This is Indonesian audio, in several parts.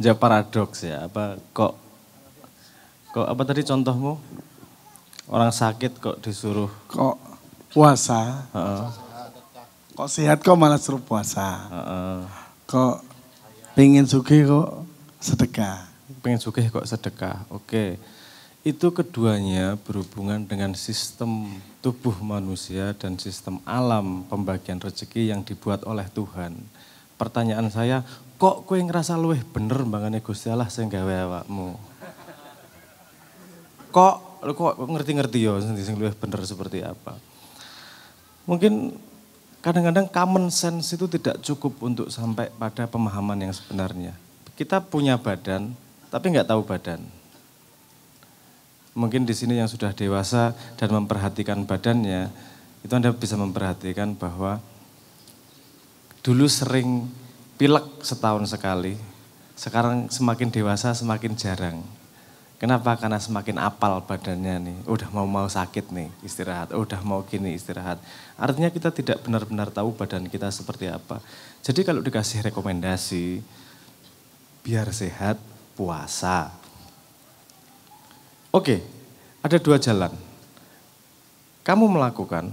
Ya paradoks ya, apa kok apa tadi contohmu? Orang sakit kok disuruh Kok puasa, heeh, kok sehat kok malah suruh puasa. heeh. Kok pengen sugih kok sedekah. Pengen sugih kok sedekah. Oke. Itu keduanya berhubungan dengan sistem tubuh manusia dan sistem alam pembagian rezeki yang dibuat oleh Tuhan. Pertanyaan saya, kok kowe ngerasa luwih bener mbangane Gusti Allah sing gawe awakmu? Kok ngerti-ngerti ya sing luwih bener seperti apa? Mungkin kadang-kadang common sense itu tidak cukup untuk sampai pada pemahaman yang sebenarnya. Kita punya badan, tapi nggak tahu badan. Mungkin di sini yang sudah dewasa dan memperhatikan badannya, itu Anda bisa memperhatikan bahwa dulu sering pilek setahun sekali, sekarang semakin dewasa semakin jarang. Kenapa? Karena semakin apal badannya nih, udah mau sakit nih istirahat, udah mau gini istirahat. Artinya kita tidak benar-benar tahu badan kita seperti apa. Jadi kalau dikasih rekomendasi, biar sehat, puasa. Oke, ada dua jalan. Kamu melakukan,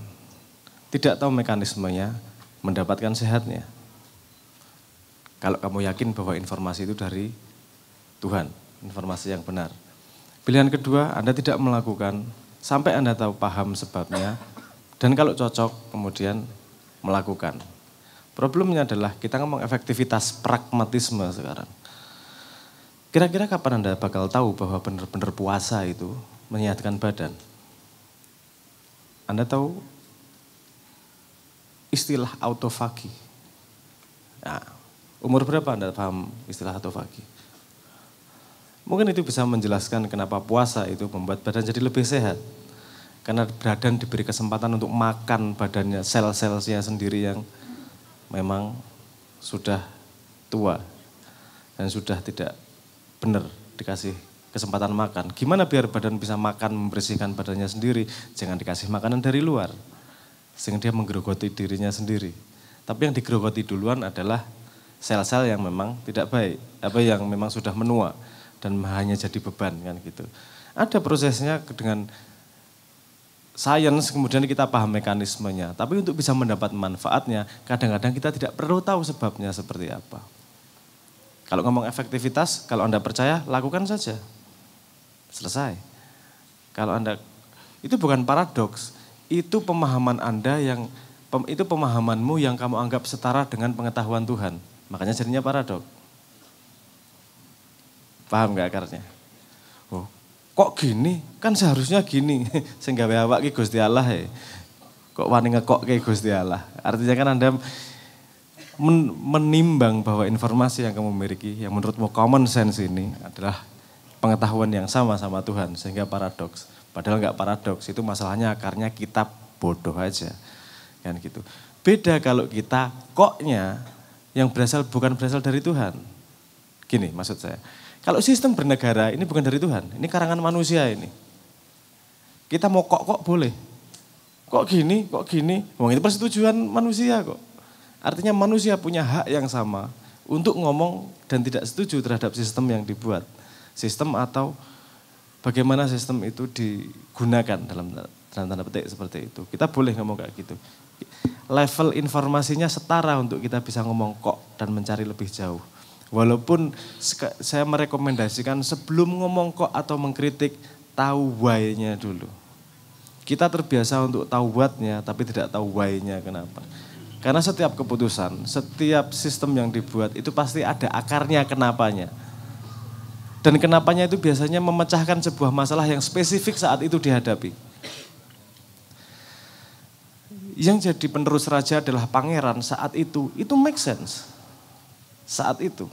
tidak tahu mekanismenya, mendapatkan sehatnya. Kalau kamu yakin bahwa informasi itu dari Tuhan, informasi yang benar. Pilihan kedua, Anda tidak melakukan, sampai Anda tahu paham sebabnya, dan kalau cocok, kemudian melakukan. Problemnya adalah kita ngomong efektivitas pragmatisme sekarang. Kira-kira kapan Anda bakal tahu bahwa benar-benar puasa itu menyehatkan badan? Anda tahu istilah autofagi? Nah, umur berapa Anda paham istilah autofagi? Mungkin itu bisa menjelaskan kenapa puasa itu membuat badan jadi lebih sehat. Karena badan diberi kesempatan untuk makan badannya, sel-selnya sendiri yang memang sudah tua dan sudah tidak benar dikasih kesempatan makan. Gimana biar badan bisa makan, membersihkan badannya sendiri? Jangan dikasih makanan dari luar. Sehingga dia menggerogoti dirinya sendiri. Tapi yang digerogoti duluan adalah sel-sel yang memang tidak baik. Apa yang memang sudah menua dan hanya jadi beban kan gitu. Ada prosesnya dengan sains, kemudian kita paham mekanismenya. Tapi untuk bisa mendapat manfaatnya, kadang-kadang kita tidak perlu tahu sebabnya seperti apa. Kalau ngomong efektivitas, kalau Anda percaya, lakukan saja. Selesai. Kalau Anda, itu bukan paradoks, itu pemahaman Anda itu pemahamanmu yang kamu anggap setara dengan pengetahuan Tuhan. Makanya jadinya paradoks. Paham gak akarnya? Oh, kok gini? Kan seharusnya gini. Sehingga awak ki Gusti Allah ya. Kok wani ngekok ki Gusti Allah. Artinya kan Anda menimbang bahwa informasi yang kamu miliki, yang menurutmu common sense ini adalah pengetahuan yang sama Tuhan, sehingga paradoks. Padahal nggak paradoks, itu masalahnya akarnya kita bodoh aja, kan gitu. Beda kalau kita koknya yang bukan berasal dari Tuhan. Gini maksud saya, kalau sistem bernegara ini bukan dari Tuhan, ini karangan manusia ini. Kita mau kok boleh, kok gini, wong itu persetujuan manusia kok. Artinya manusia punya hak yang sama untuk ngomong dan tidak setuju terhadap sistem yang dibuat. Sistem atau bagaimana sistem itu digunakan dalam tanda petik seperti itu. Kita boleh ngomong kayak gitu. Level informasinya setara untuk kita bisa ngomong kok dan mencari lebih jauh. Walaupun saya merekomendasikan sebelum ngomong kok atau mengkritik, tahu why-nya dulu. Kita terbiasa untuk tahu what-nya tapi tidak tahu why-nya kenapa. Karena setiap keputusan, setiap sistem yang dibuat itu pasti ada akarnya kenapanya. Dan kenapanya itu biasanya memecahkan sebuah masalah yang spesifik saat itu dihadapi. Yang jadi penerus raja adalah pangeran saat itu make sense. Saat itu,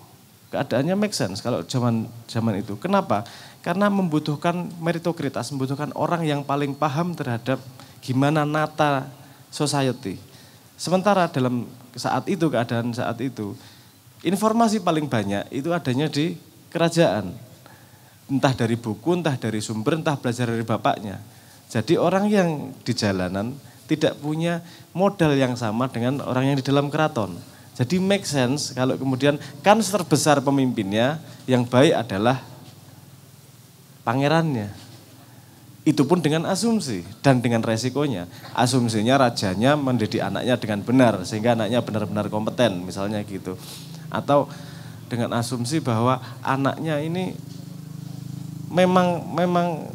keadaannya make sense kalau zaman itu. Kenapa? Karena membutuhkan meritokratas, membutuhkan orang yang paling paham terhadap gimana nata society. Sementara dalam keadaan saat itu, informasi paling banyak itu adanya di kerajaan. Entah dari buku, entah dari sumber, entah belajar dari bapaknya. Jadi orang yang di jalanan tidak punya modal yang sama dengan orang yang di dalam keraton. Jadi make sense kalau kemudian kans terbesar pemimpinnya yang baik adalah pangerannya. Itu pun dengan asumsi dan dengan resikonya. Asumsinya rajanya mendidik anaknya dengan benar sehingga anaknya benar-benar kompeten misalnya gitu. Atau dengan asumsi bahwa anaknya ini memang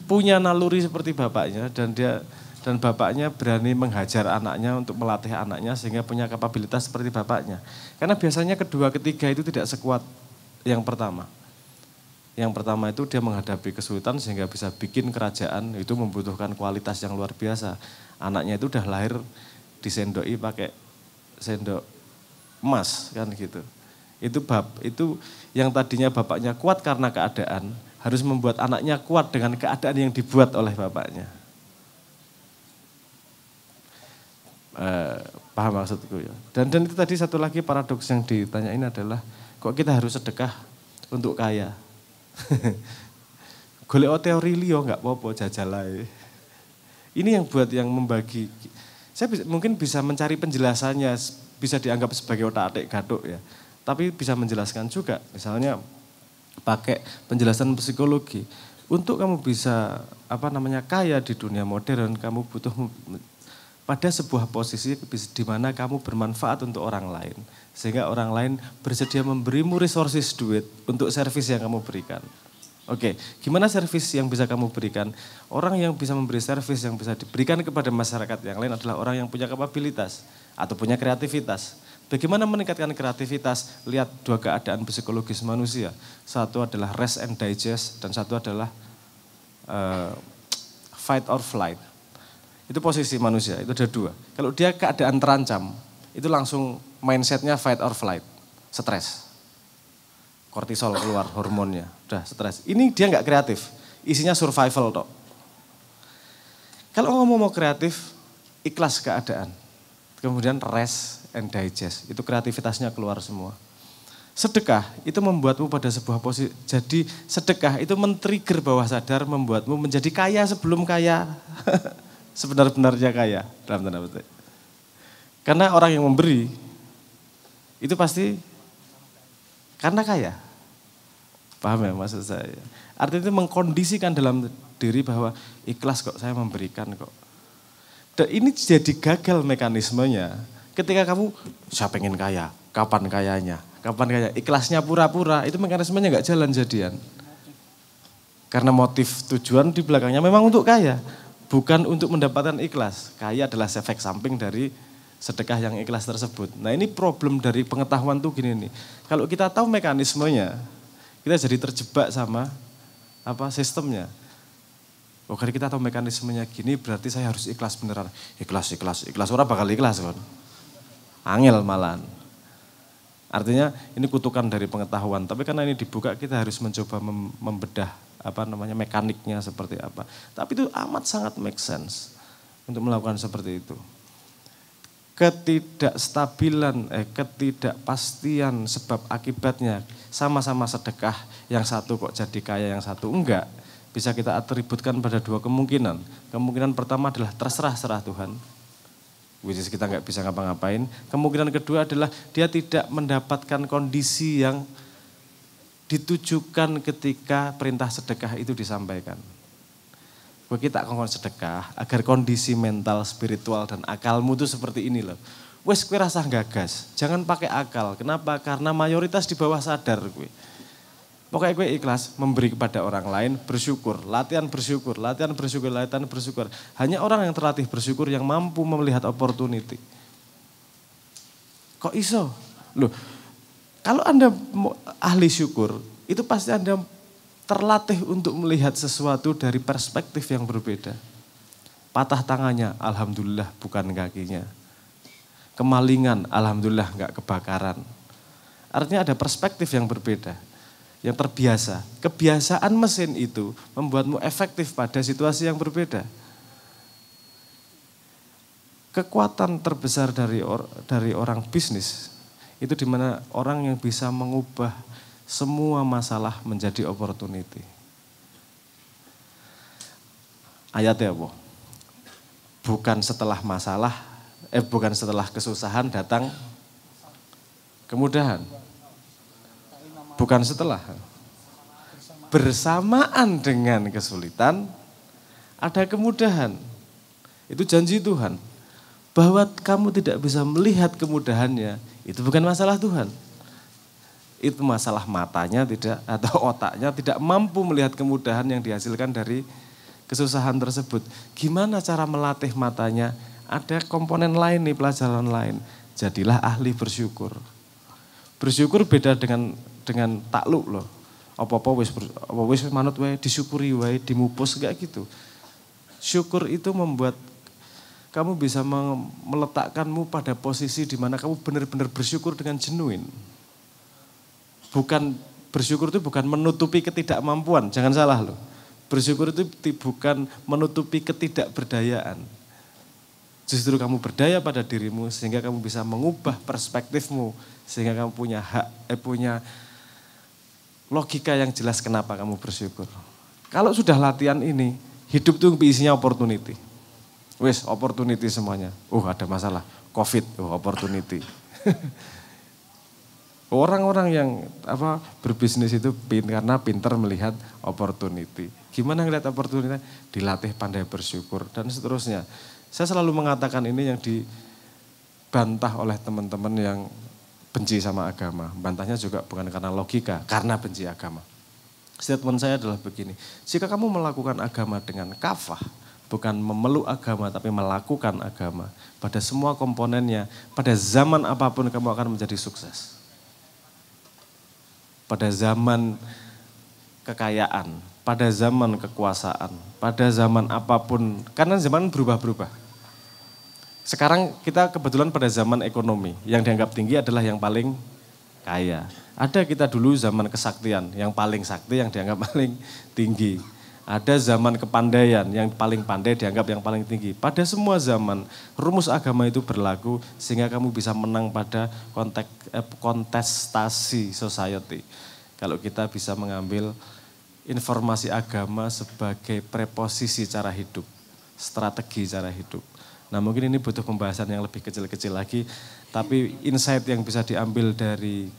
punya naluri seperti bapaknya dan bapaknya berani menghajar anaknya untuk melatih anaknya sehingga punya kapabilitas seperti bapaknya. Karena biasanya kedua ketiga itu tidak sekuat yang pertama. Yang pertama itu dia menghadapi kesulitan sehingga bisa bikin kerajaan, itu membutuhkan kualitas yang luar biasa. Anaknya itu udah lahir disendoi pakai sendok emas kan gitu. Itu yang tadinya bapaknya kuat karena keadaan, harus membuat anaknya kuat dengan keadaan yang dibuat oleh bapaknya. Paham maksudku ya. Dan itu tadi satu lagi paradoks yang ditanyain adalah, kok kita harus sedekah untuk kaya? Golek teori liyo nggak apa-apa jajalai. Ini yang buat yang membagi. Saya mungkin bisa mencari penjelasannya, bisa dianggap sebagai otak-atik gaduk ya. Tapi bisa menjelaskan juga, misalnya pakai penjelasan psikologi. Untuk kamu bisa kaya di dunia modern, kamu butuh pada sebuah posisi di mana kamu bermanfaat untuk orang lain. Sehingga orang lain bersedia memberimu resources duit untuk servis yang kamu berikan. Oke, gimana servis yang bisa kamu berikan? Orang yang bisa memberi servis yang bisa diberikan kepada masyarakat yang lain adalah orang yang punya kapabilitas atau punya kreativitas. Bagaimana meningkatkan kreativitas? Lihat dua keadaan psikologis manusia. Satu adalah rest and digest dan satu adalah fight or flight. Itu posisi manusia, itu ada dua. Kalau dia keadaan terancam, itu langsung mindsetnya fight or flight, stres. Kortisol keluar hormonnya, udah stres. Ini dia nggak kreatif, isinya survival tok. Kalau ngomong mau kreatif, ikhlas keadaan. Kemudian rest and digest, itu kreativitasnya keluar semua. Sedekah itu membuatmu pada sebuah posisi, jadi sedekah itu men-trigger bawah sadar, membuatmu menjadi kaya sebelum kaya. Sebenar-benarnya kaya, dalam tanda petik. Karena orang yang memberi, itu pasti karena kaya. Paham ya maksud saya? Artinya itu mengkondisikan dalam diri bahwa ikhlas kok saya memberikan kok. Dan ini jadi gagal mekanismenya. Ketika kamu, saya pengen kaya, kapan kayanya? Kapan kaya? Ikhlasnya pura-pura, itu mekanismenya nggak jalan jadian. Karena motif tujuan di belakangnya memang untuk kaya. Bukan untuk mendapatkan ikhlas. Kaya adalah efek samping dari sedekah yang ikhlas tersebut. Nah ini problem dari pengetahuan tuh gini nih. Kalau kita tahu mekanismenya, kita jadi terjebak sama sistemnya. Oh kalau kita tahu mekanismenya gini, berarti saya harus ikhlas beneran. Ikhlas. Orang bakal ikhlas kan. Angel malahan. Artinya ini kutukan dari pengetahuan. Tapi karena ini dibuka, kita harus mencoba membedah mekaniknya seperti apa. Tapi itu amat sangat make sense untuk melakukan seperti itu. Ketidakpastian sebab akibatnya sama-sama sedekah, yang satu kok jadi kaya, yang satu enggak, bisa kita atributkan pada dua kemungkinan. Kemungkinan pertama adalah terserah Tuhan, which is kita nggak bisa ngapa-ngapain. Kemungkinan kedua adalah dia tidak mendapatkan kondisi yang ditujukan ketika perintah sedekah itu disampaikan. Kita akan sedekah agar kondisi mental, spiritual, dan akalmu itu seperti ini loh. Wes kue rasa gagas, jangan pakai akal. Kenapa? Karena mayoritas di bawah sadar kue. Pokoknya kue ikhlas memberi kepada orang lain, bersyukur, latihan bersyukur. Hanya orang yang terlatih bersyukur yang mampu melihat opportunity. Kok iso? Loh, kalau Anda ahli syukur, itu pasti Anda terlatih untuk melihat sesuatu dari perspektif yang berbeda. Patah tangannya, alhamdulillah bukan kakinya. Kemalingan, alhamdulillah enggak kebakaran. Artinya ada perspektif yang berbeda, yang terbiasa. Kebiasaan mesin itu membuatmu efektif pada situasi yang berbeda. Kekuatan terbesar dari orang bisnis, itu dimana orang yang bisa mengubah semua masalah menjadi opportunity. Ayatnya apa? Bukan setelah masalah, bukan setelah kesusahan datang kemudahan. Bukan setelah. Bersamaan dengan kesulitan ada kemudahan. Itu janji Tuhan. Bahwa kamu tidak bisa melihat kemudahannya, itu bukan masalah Tuhan. Itu masalah matanya tidak atau otaknya tidak mampu melihat kemudahan yang dihasilkan dari kesusahan tersebut. Gimana cara melatih matanya? Ada komponen lain nih, pelajaran lain. Jadilah ahli bersyukur. Bersyukur beda dengan takluk loh. Apa-apa wis manut wae, disyukuri wae, dimupus kayak gitu. Syukur itu membuat kamu bisa meletakkanmu pada posisi di mana kamu benar-benar bersyukur dengan genuine. Bersyukur itu bukan menutupi ketidakmampuan, jangan salah loh. Bersyukur itu bukan menutupi ketidakberdayaan. Justru kamu berdaya pada dirimu sehingga kamu bisa mengubah perspektifmu, sehingga kamu punya logika yang jelas kenapa kamu bersyukur. Kalau sudah latihan ini, hidup itu isinya opportunity. Wes, opportunity semuanya. Ada masalah, COVID, opportunity. Orang-orang yang berbisnis itu karena pintar melihat opportunity. Gimana ngelihat opportunity? Dilatih pandai bersyukur dan seterusnya. Saya selalu mengatakan ini yang dibantah oleh teman-teman yang benci sama agama. Bantahnya juga bukan karena logika, karena benci agama. Statement saya adalah begini, jika kamu melakukan agama dengan kafah, bukan memeluk agama tapi melakukan agama, pada semua komponennya, pada zaman apapun kamu akan menjadi sukses. Pada zaman kekayaan, pada zaman kekuasaan, pada zaman apapun, karena zaman berubah-berubah. Sekarang kita kebetulan pada zaman ekonomi, yang dianggap tinggi adalah yang paling kaya. Ada kita dulu zaman kesaktian, yang paling sakti yang dianggap paling tinggi. Ada zaman kepandaian, yang paling pandai dianggap yang paling tinggi. Pada semua zaman, rumus agama itu berlaku sehingga kamu bisa menang pada kontestasi society. Kalau kita bisa mengambil informasi agama sebagai preposisi cara hidup, strategi cara hidup. Nah mungkin ini butuh pembahasan yang lebih kecil-kecil lagi, tapi insight yang bisa diambil dari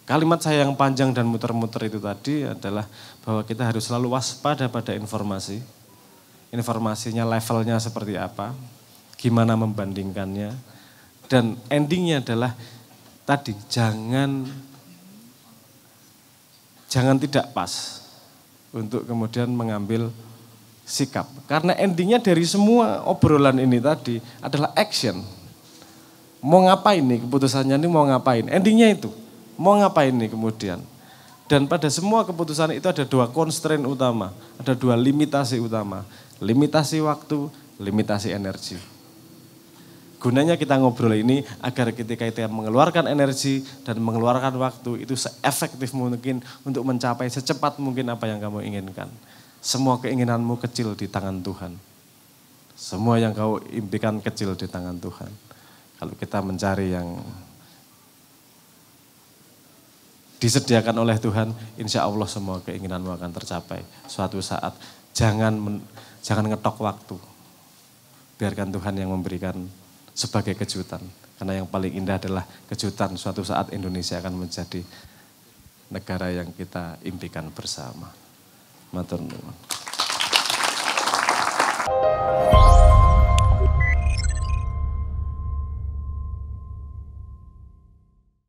kalimat saya yang panjang dan muter-muter itu tadi adalah bahwa kita harus selalu waspada pada informasi. Informasinya levelnya seperti apa, gimana membandingkannya, dan endingnya adalah tadi jangan tidak pas untuk kemudian mengambil sikap. Karena endingnya dari semua obrolan ini tadi adalah action. Mau ngapain nih keputusannya ini mau ngapain. Endingnya itu mau ngapain nih kemudian. Dan pada semua keputusan itu ada dua constraint utama. Ada dua limitasi utama. Limitasi waktu, limitasi energi. Gunanya kita ngobrol ini agar ketika kita mengeluarkan energi dan mengeluarkan waktu itu seefektif mungkin untuk mencapai secepat mungkin apa yang kamu inginkan. Semua keinginanmu kecil di tangan Tuhan. Semua yang kau impikan kecil di tangan Tuhan. Kalau kita mencari yang disediakan oleh Tuhan, insya Allah semua keinginanmu akan tercapai. Suatu saat jangan ngetok waktu. Biarkan Tuhan yang memberikan sebagai kejutan. Karena yang paling indah adalah kejutan suatu saat Indonesia akan menjadi negara yang kita impikan bersama. Matur nuwun.